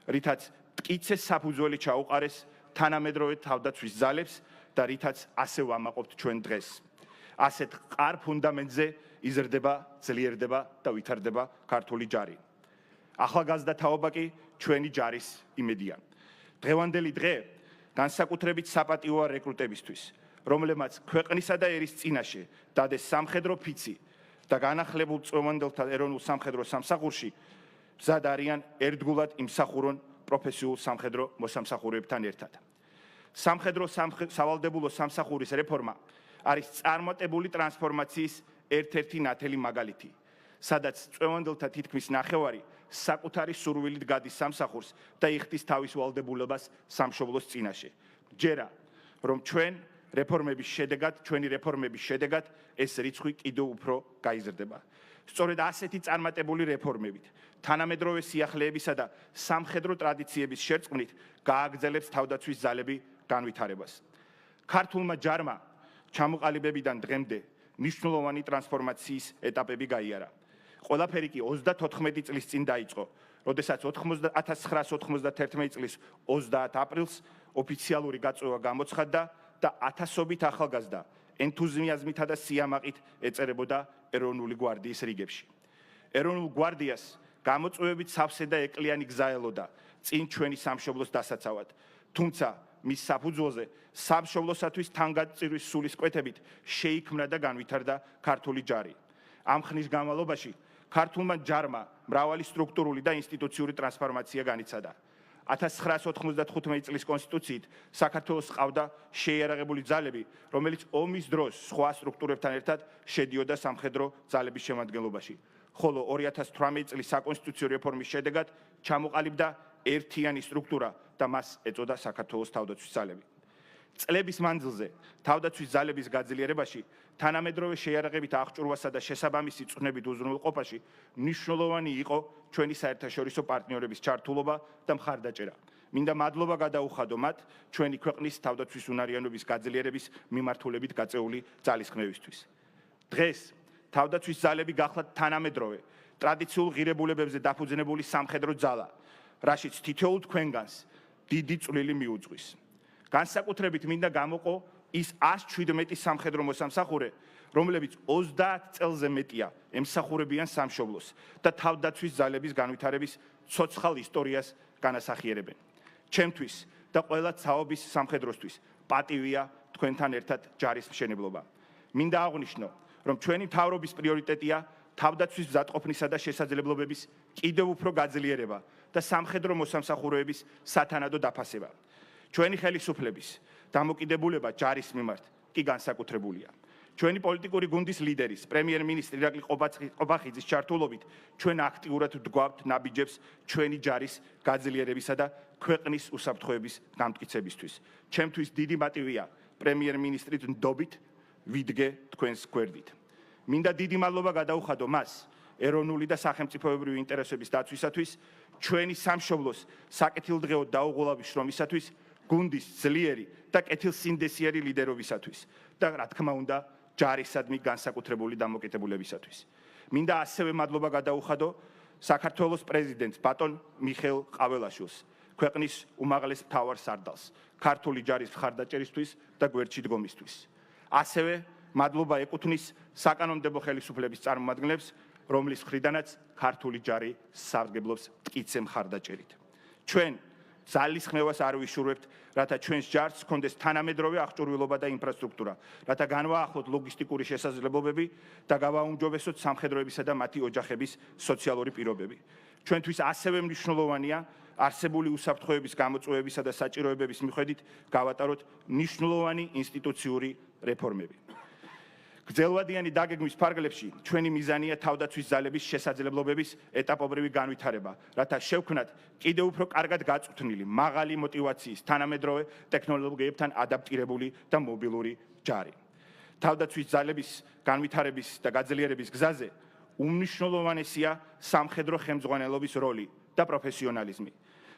Speaker 7: რითაც მტკიცე საფუძველი ჩაუყარეს თანამედროვე თავდაცვის ძალებს და რითაც ასე ვამაყობთ ჩვენ დღეს. ასეთ მყარ ფუნდამენტზე იზრდება, ძლიერდება და ვითარდება ქართული ჯარი. ახალგაზრდა თაობა კი ჩვენი ჯარის იმედია. დღევანდელი დღე განსაკუთრებით საპატიოა რეკრუტებისთვის, რომლებმაც ქვეყნისა და ერის წინაშე დადეს სამხედრო ფიცი და განახლებულ წვევანდელთა ეროვნულ სამხედრო სამსახურში მზად არიან ერთგულად იმსახურონ პროფესიულ სამხედრო მოსამსახურეებთან ერთად. სამხედრო სავალდებულო სამსახურის რეფორმა არის წარმატებული ტრანსფორმაციის ერთ-ერთი ნათელი მაგალითი, სადაც წვევანდელთა თითქმის ნახევარი საკუთარი სურვილით გადის სამსახურს და იხდის თავის ვალდებულებას სამშობლოს წინაშე. ჯერა, რომ ჩვენი რეფორმების შედეგად ეს რიცხვი კიდევ უფრო გაიზრდება. სწორედ ასეთი წარმატებული რეფორმებით, თანამედროვე სიახლეებისა და სამხედრო ტრადიციების შერწყმით გააგრძელებს თავდაცვის ძალები განვითარებას. ქართულმა ჯარმა ჩამოყალიბებიდან დღემდე მნიშვნელოვანი ტრანსფორმაციის ეტაპები გაიარა. ყველაფერი კი 34 წლის წინ დაიწყო, როდესაც 1991 წლის 30 აპრილს ოფიციალური გაწვევა გამოცხადდა და ათასობით ახალგაზრდა ენთუზიაზმითა და სიამაყით ეწერებოდა ეროვნული გვარდიის რიგებში. ეროვნულ გვარდიას გამოწვევებით სავსე და ეკლიანი გზა ელოდა წინ ჩვენი სამშობლოს დასაცავად, თუმცა მის საფუძველზე სამშობლოსათვის თანგაწირვის სულისკვეთებით შეიქმნა და განვითარდა ქართული ჯარი. ამ ხნის განმავლობაში ქართულმა ჯარმა მრავალი სტრუქტურული და ინსტიტუციური ტრანსფორმაცია განიცადა. 1995 წლის კონსტიტუციით საქართველოს ყავდა შეიარაღებული ძალები, რომელიც ომის დროს სხვა სტრუქტურებთან ერთად შედიოდა სამხედრო ძალების შემადგენლობაში. ხოლო 2018 წლის საკონსტიტუციო რეფორმის შედეგად ჩამოყალიბდა ერთიანი სტრუქტურა და მას ეწოდა საქართველოს თავდაცვის ძალები. წლების მანძილზე თავდაცვის ძალების გაძლიერებაში, თანამედროვე შეიარაღებით აღჭურვასა და შესაბამისი წვნებით უზრუნველყოფაში მნიშვნელოვანი იყო ჩვენი საერთაშორისო პარტნიორების ჩართულობა და მხარდაჭერა. მინდა მადლობა გადაუხადო მათ ჩვენი ქვეყნის თავდაცვის უნარიანობის გაძლიერების მიმართულებით გაწეული ძალისხმევისთვის. დღეს თავდაცვის ძალები გახლავთ თანამედროვე ტრადიციულ ღირებულებებზე დაფუძნებული სამხედრო ძალა, რაშიც თითოეულ თქვენგანს დიდი წვლილი მიუძღვის. განსაკუთრებით მინდა გამოყო ის 117 სამხედრო მოსამსახურე, რომლებიც 30 წელზე მეტია ემსახურებიან სამშობლოს და თავდაცვის ძალების განვითარების ცოცხალ ისტორიას განასახიერებენ. ჩემთვის და ყველა თაობის სამხედროსთვის პატივია თქვენთან ერთად ჯარის მშენებლობა. მინდა აღვნიშნო, რომ ჩვენი მთავრობის პრიორიტეტია თავდაცვის მზადყოფნისა და შესაძლებლობების კიდევ უფრო გაძლიერება და სამხედრო მოსამსახურეების სათანადო დაფასება. ჩვენი ხელისუფლების დამოკიდებულება ჯარის მიმართ კი განსაკუთრებულია. ჩვენი პოლიტიკური გუნდის ლიდერის, პრემიერ-მინისტრი ირაკლი ყობახიძის ჩართულობით ჩვენ აქტიურად ვდგავთ ნაბიჯებს ჩვენი ჯარის გაძლიერებისა და ქვეყნის უსაფრთხოების გამტკიცებისთვის. ჩემთვის დიდი მოტივია პრემიერ-მინისტრის ნდობით ვიდგე თქვენს გვერდით. მინდა დიდი მადლობა გადაუხადო მას ეროვნული და სახელმწიფოებრივი ინტერესების დაცვისათვის, ჩვენი სამშობლოს საკეთილდღეო დაუღალავი შრომისათვის, გუნდის ძლიერი და კეთილსინდესიერი ლიდერობისათვის და რა თქმა უნდა ჯარისადმი განსაკუთრებული დამოკიდებულებისათვის. მინდა ასევე მადლობა გადაუხადო საქართველოს პრეზიდენტს ბატონ მიხეილ ყაველაშვილს, ქვეყნის უმაღლეს მთავარსარდალს, ქართული ჯარის მხარდაჭერისთვის და გვერდში დგომისთვის. ასევე მადლობა ეკუთვნის საკანონმდებლო ხელისუფლების წარმომადგენლებს, რომლის მხრიდანაც ქართული ჯარი სარგებლობს მტკიცე მხარდაჭერით. ჩვენ ძალისხმევას არ ვიშურვებთ, რათა ჩვენს ჯარს ჰქონდეს თანამედროვე აღჭურვილობა და ინფრასტრუქტურა, რათა განვაახლოთ ლოგისტიკური შესაძლებლობები და გავაუმჯობესოთ სამხედროებისა და მათი ოჯახების სოციალური პირობები. ჩვენთვის ასევე მნიშვნელოვანია არსებული უსაფრთხოების გამოწვევებისა და საჭიროებების მიხედვით გავატაროთ მნიშვნელოვანი ინსტიტუციური რეფორმები. გრძელვადიანი დაგეგმვის ფარგლებში ჩვენი მიზანია თავდაცვის ძალების შესაძლებლობების ეტაპობრივი განვითარება, რათა შევქმნათ კიდევ უფრო კარგად გაწვრთნილი, მაღალი მოტივაციის, თანამედროვე ტექნოლოგიებთან ადაპტირებული და მობილური ჯარი. თავდაცვის ძალების განვითარების და გაძლიერების გზაზე უმნიშვნელოვანესია სამხედრო ხელმძღვანელობის როლი და პროფესიონალიზმი.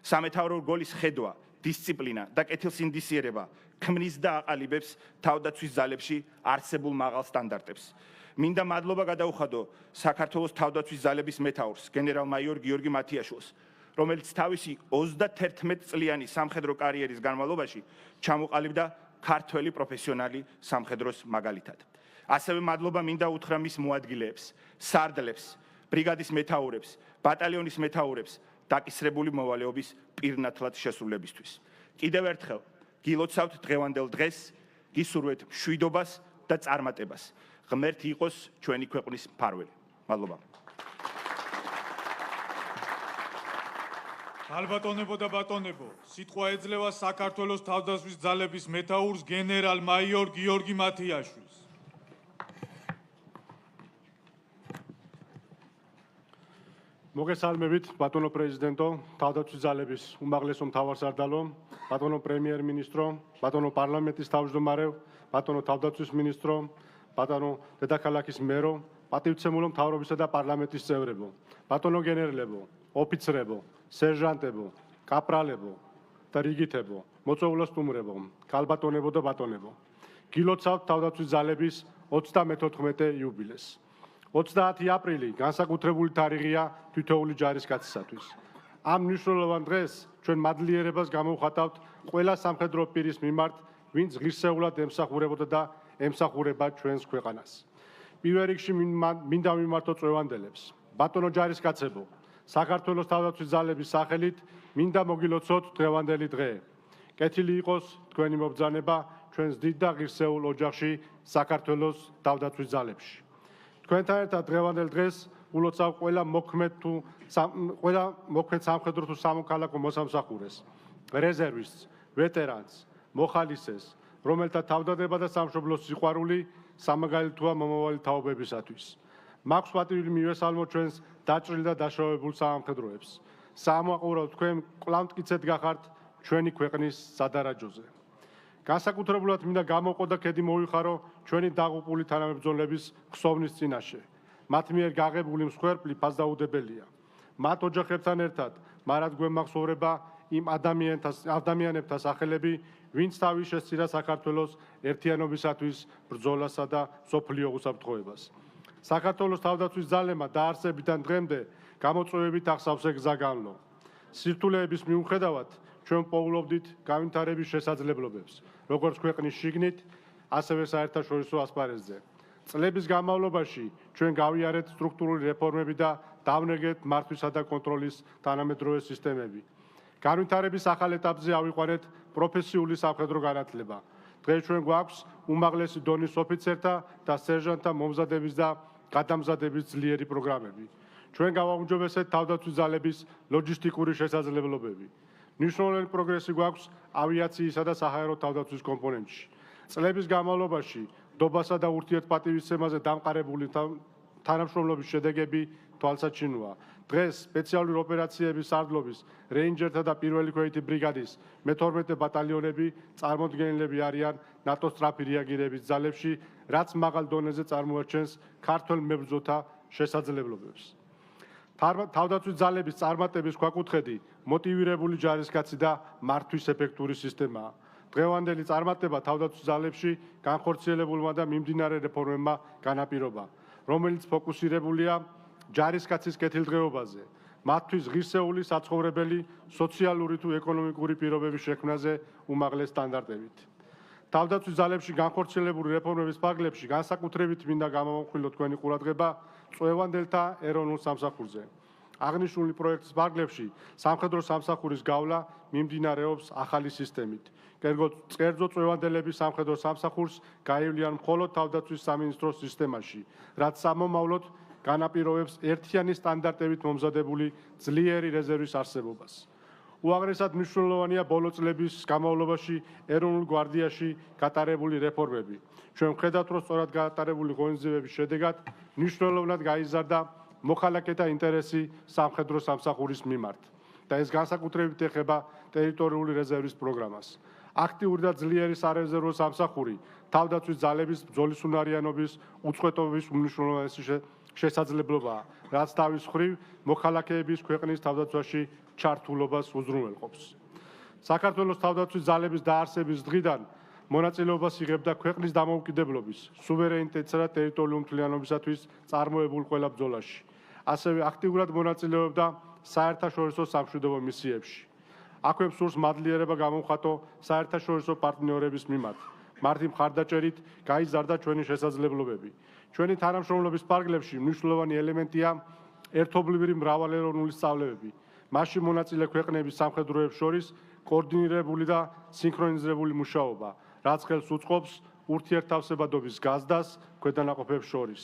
Speaker 7: სამეთაურო რგოლის ხედვა, დისციპლინა და კეთილსინდისიერება ქმნის და აყალიბებს თავდაცვის ძალებში არსებულ მაღალ სტანდარტებს. მინდა მადლობა გადაუხადო საქართველოს თავდაცვის ძალების მეთაურს, გენერალ-მაიორ გიორგი მათიაშვილს, რომელიც თავისი 31 წლიანი სამხედრო კარიერის განმავლობაში ჩამოყალიბდა ქართველი პროფესიონალი სამხედროს მაგალითად. ასევე მადლობა მინდა უთხრა მის მოადგილეებს, სარდლებს, ბრიგადის მეთაურებს, ბატალიონის მეთაურებს დაკისრებული მოვალეობის პირნათლად შესრულებისთვის. კიდევ ერთხელ გილოცავთ დღევანდელ დღეს, გისურვებთ მშვიდობას და წარმატებას. ღმერთი იყოს ჩვენი ქვეყნის მფარველი. მადლობა.
Speaker 1: ალბატონებო და ბატონებო, სიტყვა ეძლევა საქართველოს თავდაცვის ძალების მეთაურს გენერალ-მაიორ გიორგი მათიაშვილს.
Speaker 8: მოგესალმებით, ბატონო პრეზიდენტო, თავდაცვის ძალების უმაღლესო მთავარსარდალო, ბატონო პრემიერ-მინისტრო, ბატონო პარლამენტის თავმჯდომარე, ბატონო თავდაცვის მინისტრო, ბატონო დედაქალაქის მერო, პატივცემულო მთავრობისა და პარლამენტის წევრებო, ბატონო გენერლებო, ოფიცრებო, სერჟანტებო, კაპრალებო და რიგითებო, მოწვეულო სტუმრებო, ქალბატონებო და ბატონებო. გილოცავთ თავდაცვის ძალების 34 იუბილეს. 30 აპრილი განსაკუთრებული თარიღია თითოეული ჯარისკაცისათვის. ამ მნიშვნელოვან დღეს ჩვენ მადლიერებას გამოვხატავთ ყველა სამხედრო პირის მიმართ, ვინც ღირსეულად ემსახურებოდა და ემსახურება ჩვენს ქვეყანას. პირველ რიგში მინდა მიმართო წვევანდელებს. ბატონო ჯარისკაცებო, საქართველოს თავდაცვის ძალების სახელით მინდა მოგილოცოთ დღევანდელი დღე. კეთილი იყოს თქვენი მობრძანება ჩვენს დიდ და ღირსეულ ოჯახში საქართველოს თავდაცვის ძალებში. თქვენთან ერთად დღევანდელ დღეს ულოცავ ყველა მოქმედ სამხედრო თუ სამოქალაქო მოსამსახურეს, რეზერვისტს, ვეტერანს, მოხალისეს, რომელთა თავდადება და სამშობლოს სიყვარული სამაგალითოა მომავალი თაობებისათვის. მაქვს პატივი მივესალმო ჩვენს დაჭრილ და დაშავებულ სამხედროებს. საამაყურო თქვენ კვლავ მტკიცედ გახართ ჩვენი ქვეყნის სადარაჯოზე. განსაკუთრებულად მინდა გამოვყო და ქედი მოვიხარო ჩვენი დაღუპული თანამებრძოლების ხსოვნის წინაშე. მათ მიერ გაღებული მსხვერპლი ფასდაუდებელია. მათ ოჯახებთან ერთად მარად გვემახსოვრება იმ ადამიანებთა სახელები, ვინც თავი შესწირა საქართველოს ერთიანობისათვის ბრძოლასა და სოფლიო უსაფრთხოებას. საქართველოს თავდაცვის ძალებმა დაარსებიდან დღემდე გამოწვევებით ახსავსე გზა განლო. სირთულეების მიუხედავად ჩვენ პოულობდით განვითარების შესაძლებლობებს, როგორც ქვეყნის შიგნით, ასევე საერთაშორისო ასპარეზზე. წლების განმავლობაში ჩვენ გავიარეთ სტრუქტურული რეფორმები და დავნეგეთ მართვისა და კონტროლის თანამედროვე სისტემები. განვითარების ახალ ეტაპზე ავიყვანეთ პროფესიული სამხედრო განათლება. დღეს ჩვენ გვაქვს უმაღლესი დონის ოფიცერთა და სერჟანტთა მომზადების და გადამზადების ძლიერი პროგრამები. ჩვენ გავაუმჯობესეთ თავდაცვის ძალების ლოჯისტიკური შესაძლებლობები. მნიშვნელოვანი პროგრესი გვაქვს ავიაციისა და საჰაერო თავდაცვის კომპონენტში. წლების განმავლობაში დობასა და ურთიერთპატივისცემაზე დამყარებული თანამშრომლობის შედეგები თვალსაჩინოა. დღეს სპეციალური ოპერაციების სარდლობის რეინჯერთა და პირველი ქვეითი ბრიგადის მე-12 ბატალიონები წარმოდგენილები არიან ნატოს სწრაფი რეაგირების ძალებში, რაც მაღალ დონეზე წარმოაჩენს ქართველ მებრძოლთა შესაძლებლობებს. თავდაცვის ძალების წარმატების ქვაკუთხედი მოტივირებული ჯარისკაცი და მართვის ეფექტური სისტემაა. დღევანდელი წარმატება თავდაცვის ძალებში განხორციელებულმა და მიმდინარე რეფორმებმა განაპირობა, რომელიც ფოკუსირებულია ჯარისკაცის კეთილდღეობაზე, მათთვის ღირსეული საცხოვრებელი, სოციალური თუ ეკონომიკური პირობების შექმნაზე უმაღლეს სტანდარტებით. თავდაცვის ძალებში განხორციელებული რეფორმების ფარგლებში განსაკუთრებით მინდა გამოვხილო თქვენი ყურადღება წვევანდელთა ეროვნულ სამსახურზე. აღნიშნული პროექტის ფარგლებში სამხედრო სამსახურის გავლა მიმდინარეობს ახალი სისტემით. კერძო წვევანდელები სამხედრო სამსახურს გაივლიან მხოლოდ თავდაცვის სამინისტროს სისტემაში, რაც სამომავლოდ განაპირობებს ერთიანი სტანდარტებით მომზადებული ძლიერი რეზერვის არსებობას. უაღრესად მნიშვნელოვანია ბოლო წლების განმავლობაში ეროვნულ გვარდიაში გატარებული რეფორმები. ჩვენ ვხედავთ, რომ სწორად გატარებული ღონისძიებების შედეგად მნიშვნელოვნად გაიზარდა მოქალაქეთა ინტერესი სამხედრო სამსახურის მიმართ და ეს განსაკუთრებით ეხება ტერიტორიული რეზერვის პროგრამას. აქტიური და ძლიერი სარეზერვო სამსახური თავდაცვის ძალების ბრძოლისუნარიანობის უწყვეტობის უმნიშვნელოვანესი შესაძლებლობაა, რაც თავის მხრივ მოქალაქეების ქვეყნის თავდაცვაში ჩართულობას უზრუნველყოფს. საქართველოს თავდაცვის ძალების დაარსების დღიდან მონაწილეობას იღებდა ქვეყნის დამოუკიდებლობის, სუვერენიტეტისა და ტერიტორიული მთლიანობისათვის წარმოებულ ყველა ბრძოლაში. ასევე აქტიურად მონაწილეობდა საერთაშორისო სამშვიდობო მისიებში. აქვე სურს მადლიერება გამოვხატო საერთაშორისო პარტნიორების მიმართ. მათი მხარდაჭერით გაიზარდა ჩვენი შესაძლებლობები. ჩვენი თანამშრომლობის ფარგლებში მნიშვნელოვანი ელემენტია ერთობლივი მრავალეროვნული სწავლებები. მასში მონაწილე ქვეყნების სამხედროებს შორის კოორდინირებული და სინქრონიზებული მუშაობა, რაც ხელს უწყობს ურთიერთთავსებადობის გაზდას ქვედანაყოფებს შორის.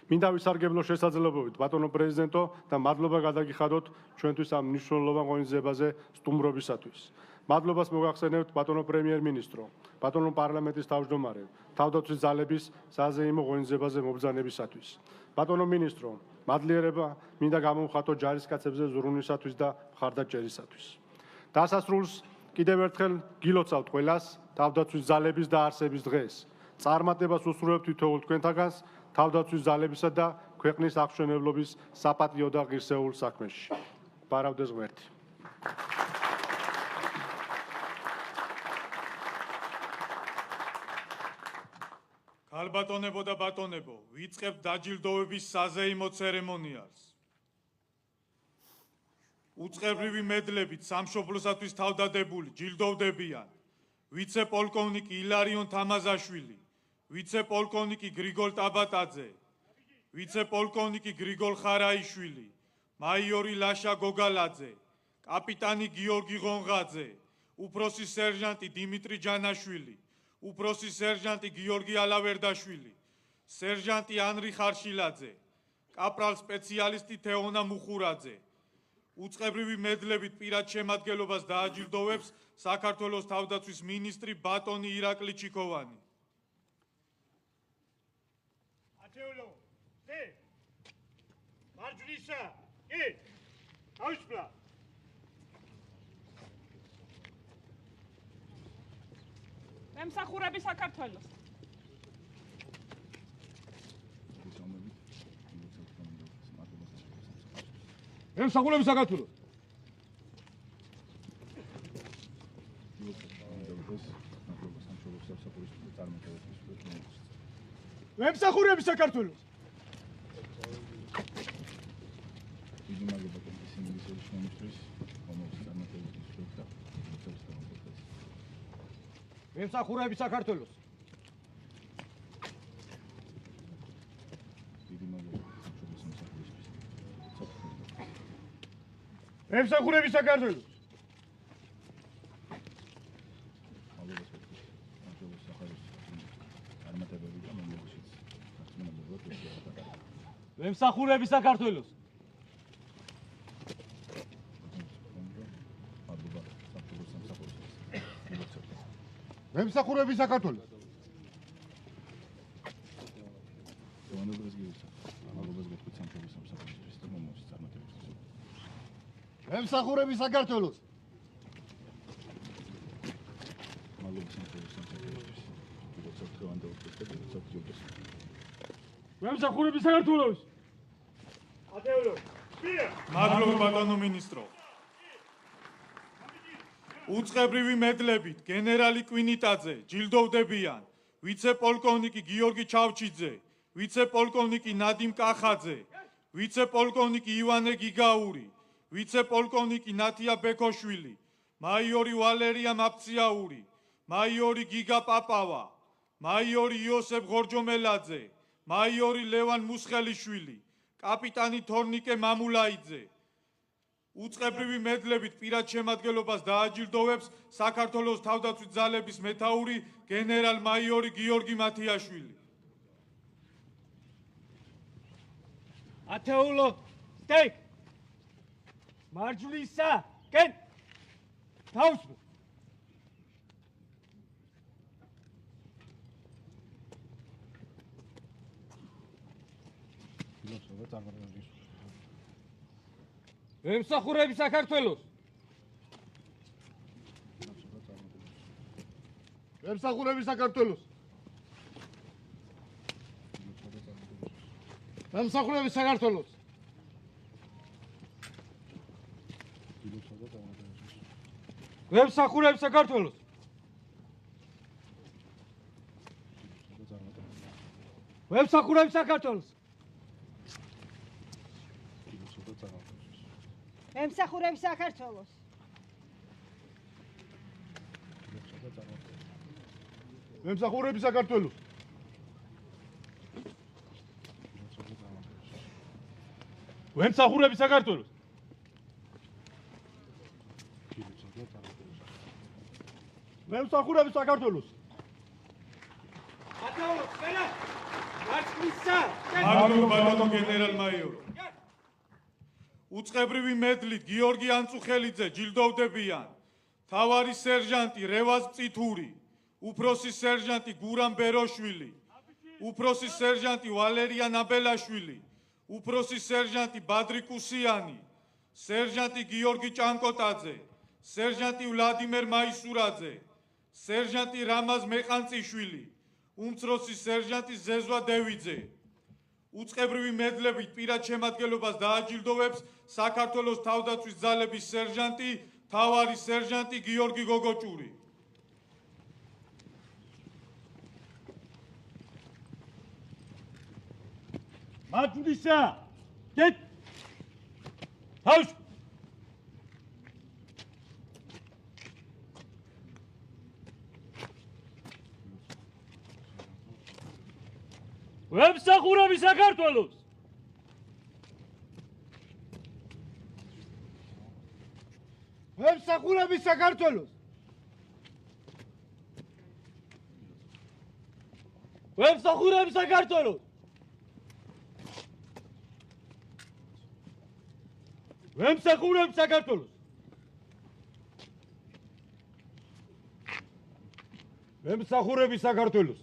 Speaker 8: მინდა ვისარგებლო შესაძლებლობით ბატონო პრეზიდენტო და მადლობა გადაგიხადოთ ჩვენთვის ამ მნიშვნელოვან ღონისძიებაზე სტუმრობისათვის. მადლობას მოგახსენებთ ბატონო პრემიერ-მინისტრო, ბატონო პარლამენტის თავმჯდომარე, თავდაცვის ძალების საზეიმო ღონისძიებაზე მობრძანებისათვის. ბატონო მინისტრო, მადლიერება მინდა გამოვხატო ჯარისკაცებზე ზრუნვისათვის და მხარდაჭერისათვის. დასასრულს კიდევ ერთხელ გილოცავთ ყველას თავდაცვის ძალების დაარსების დღეს. წარმატებას უსურვებთ თითოეულ თქვენთაგანს თავდაცვის ძალებისა და ქვეყნის აღმშენებლობის საპატიო და ღირსეულ საქმეში. ბარავდეს ღმერთი.
Speaker 1: ქალბატონებო და ბატონებო, ვიწყებთ დაჯილდოვების საზეიმო ცერემონიალს. უწყებრივი მედლებით სამშობლოსათვის თავდადებული ჯილდოვდებიან ვიცე-პოლკოვნიკი ილარიონ თამაზაშვილი, ვიცე-პოლკოვნიკი გრიგოლ ტაბატაძე, ვიცე-პოლკოვნიკი გრიგოლ ხარაიშვილი, მაიორი ლაშა გოგალაძე, კაპიტანი გიორგი ღონღაძე, უფროსი სერჟანტი დიმიტრი ჯანაშვილი, უფროსი სერჟანტი გიორგი ალავერდაშვილი, სერჟანტი ანრი ხარშილაძე, კაპრალ სპეციალისტი თეონა მუხურაძე. უწყებრივი მედლებით პირად შემადგენლობას დააჯილდოვებს საქართველოს თავდაცვის მინისტრი ბატონი ირაკლი ჩიქოვანი.
Speaker 8: ათეულო, ზე, მარჯვნისა, კი, ავიშფლა.
Speaker 9: მემსახურები საქართველოს.
Speaker 4: მემსახურები საქართველოს. მემსახურები საქართველოს. მემსახურები საქართველოს. მემსახურები საქართველოს.
Speaker 6: არმატებები და მომეცით.
Speaker 9: მემსახურები საქართველოს.
Speaker 4: მემსახურები საქართველოს. მემსახურები საქართველოს.
Speaker 9: მემსახურები საქართველოს. ათეულო.
Speaker 1: მადლობა ბატონო მინისტრო. უწყებრივი მედლებით გენერალი კვინიტაძე ჯილდოვდებიან ვიცე-პოლკოვნიკი გიორგი ჩავჩიძე, ვიცე-პოლკოვნიკი ნადიმ კახაძე, ვიცე-პოლკოვნიკი ივანე გიგაური, ვიცე-პოლკოვნიკი ნათია ბექოშვილი, მაიორი ვალერია მაფციაური, მაიორი გიგა პაპავა, მაიორი იოსებ ღორჯომელაძე, მაიორი ლევან მუსხელიშვილი, კაპიტანი თორნიკე მამულაიძე. უწყებრივი მედლებით პირად შემადგენლობას დააჯილდოვებს საქართველოს თავდაცვის ძალების მეთაური გენერალ-მაიორი გიორგი მათიაშვილი.
Speaker 9: ათეულო. სტეიქ. მარჯვლისა. კენ. თავსო. მემსახურები საქართველოს.
Speaker 4: მემსახურები საქართველოს. მემსახურები საქართველოს.
Speaker 9: მემსახურები საქართველოს. მემსახურები საქართველოს.
Speaker 10: მემსახურები საქართველოს.
Speaker 4: მემსახურები საქართველოს.
Speaker 9: მემსახურები საქართველოს.
Speaker 4: მემსახურები საქართველოს.
Speaker 9: ათეულო. კენა. მარჯვლისა.
Speaker 1: მადლობა ბატონო გენერალ-მაიორო. უწყებრივი მედლით გიორგი ანწუხელიძე ჯილდოვდებიან მთავარი სერჟანტი რევაზ მწითური, უფროსი სერჟანტი გურამ ბეროშვილი, უფროსი სერჟანტი ვალერია ნაბელაშვილი, უფროსი სერჟანტი ბადრი კუსიანი, სერჟანტი გიორგი ჭანკოტაძე, სერჟანტი ვლადიმერ მაისურაძე, სერჟანტი რამაზ მეყანწიშვილი, უმცროსი სერჟანტი ზეზვა დევიძე. უწყებრივი მედლებით პირად შემადგენლობას დააჯილდოვებს საქართველოს თავდაცვის ძალების სერჟანტი, მთავარი სერჟანტი გიორგი გოგოჭური.
Speaker 9: მარჯვლისა. კენ. თავსო. მემსახურები საქართველოს.
Speaker 4: მემსახურები საქართველოს.
Speaker 9: მემსახურები საქართველოს. მემსახურები საქართველოს. მემსახურები საქართველოს.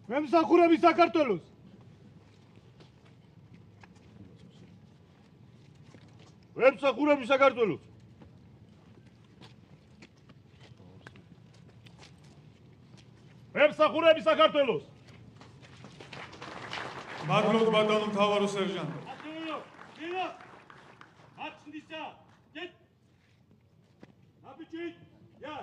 Speaker 4: მემსახურები საქართველოს.
Speaker 9: მემსახურები საქართველოს. მემსახურები საქართველოს.
Speaker 1: მადლობა ბატონო მთავარო სერჟანტო.
Speaker 9: ათეულო. კენა. მარჯვლისა. კენ. აბიჭი. ია.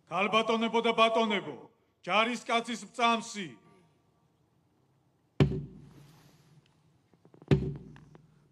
Speaker 1: ქალბატონებო და ბატონებო, ჯარისკაცის მწამსი.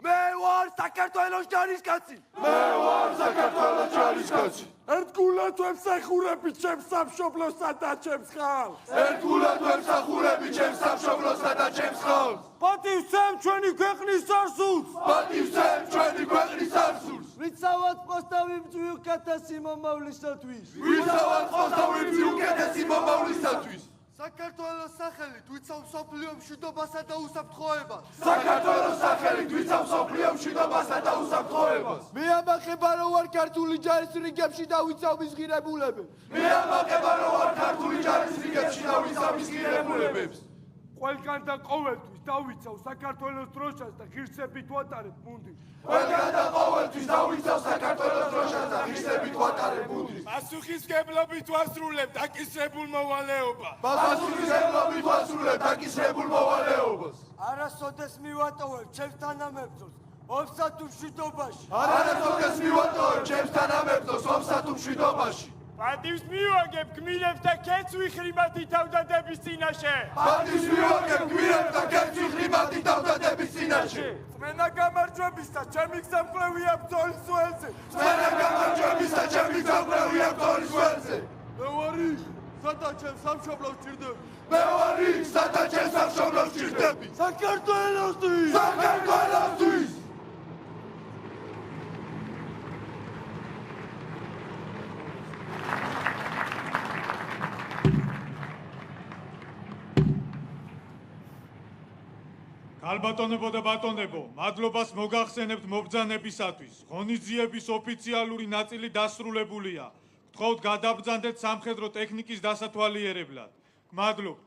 Speaker 4: მე ვარ ვარ საქართველოს ჯარისკაცი.
Speaker 2: მე ვარ საქართველოს ჯარისკაცი.
Speaker 4: ერთგულად ვემსახურები ჩემს სამშობლოსა და ჩემს ხალხს.
Speaker 2: ერთგულად ვემსახურები ჩემს სამშობლოსა და ჩემს ხალხს.
Speaker 4: პატივცემ ჩვენი ქვეყნის წარსულს.
Speaker 2: პატივცემ ჩვენი ქვეყნის წარსულს.
Speaker 4: ვიცავად პოსტავი მწვი უკეთესი მომავლისათვის.
Speaker 2: ვიცავად პოსტავი უკეთესი მომავლისათვის.
Speaker 4: საქართველოს სახელით ვიცავ სოფლიო მშვიდობასა და უსაფრთხოებას.
Speaker 2: საქართველოს სახელით ვიცავ სოფლიო მშვიდობასა და უსაფრთხოებას.
Speaker 4: მე ამახება რომ ვარ ქართული ჯარის რიგებში და ვიცავ მის ღირებულებებს.
Speaker 2: მე ამახება რომ ვარ ქართული ჯარის რიგებში და ვიცავ მის ღირებულებებს.
Speaker 4: ყველგან და ყოველთვის დავიცავ საქართველოს დროშას და ღირსებით ვატარებ მუნდირს.
Speaker 2: ყველგან და ყოველთვის დავიცავ საქართველოს დროშას და ღირსებით ვატარებ მუნდირს.
Speaker 4: პასუხისმგებლობით ვასრულებ დაკისრებულ მოვალეობას.
Speaker 2: პასუხისმგებლობით ვასრულებ დაკისრებულ მოვალეობას.
Speaker 4: არასოდეს მივატოვებ ჩემს თანამებრძოლს ომსა თუ მშვიდობაში.
Speaker 2: არასოდეს მივატოვებ ჩემს თანამებრძოლს ომსა თუ მშვიდობაში.
Speaker 4: პატივს მივაგებ გმირებს და ქეთს ვიხრიმათი თავდადების წინაშე.
Speaker 2: პატივს მივაგებ გმირებს და ქეთს ვიხრიმათი თავდადების წინაშე.
Speaker 4: წმენა გამარჯვების და ჩემი გზამკვლევია ბრძოლის ველზე.
Speaker 2: წმენა გამარჯვების და ჩემი გზამკვლევია ბრძოლის ველზე.
Speaker 4: მე ვარი სადა ჩემს სამშობლოს ჭირდები.
Speaker 2: მე ვარი სადა ჩემს სამშობლოს ჭირდები.
Speaker 4: საქართველოსთვის.
Speaker 2: საქართველოსთვის.
Speaker 1: ალბატონებო და ბატონებო, მადლობას მოგახსენებთ მობრძანებისათვის. ღონისძიების ოფიციალური ნაწილი დასრულებულია. გთხოვთ გადაბრძანდეთ სამხედრო ტექნიკის დასათვალიერებლად. გმადლობთ.